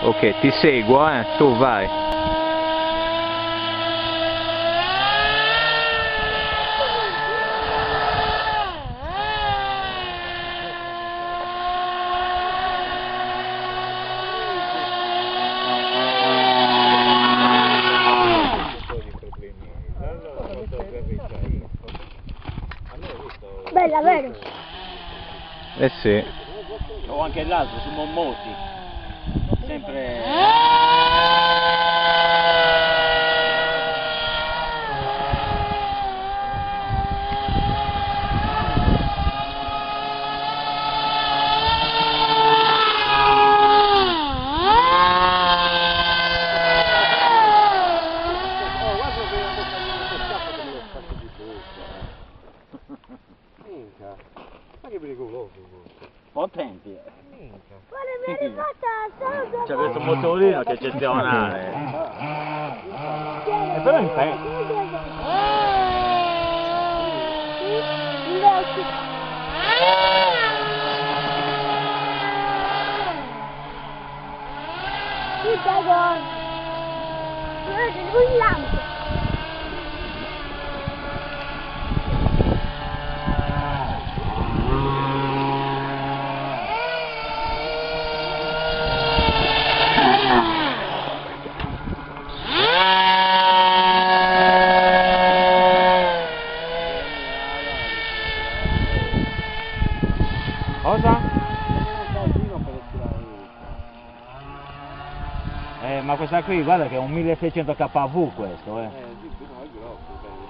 Ok, ti seguo, tu vai. Bella, vero? Eh sì. O anche l'altro, su Mommoti. Sempre... Minchia, ma che pericoloso! Potenti. Minchia. Guarda, mi è arrivata C'è questo motorino che è eccezionale. Però in pezzo. Un lampo. Cosa? Ma questa qui, guarda che è un 1600 kV questo, Sì, no, è grosso,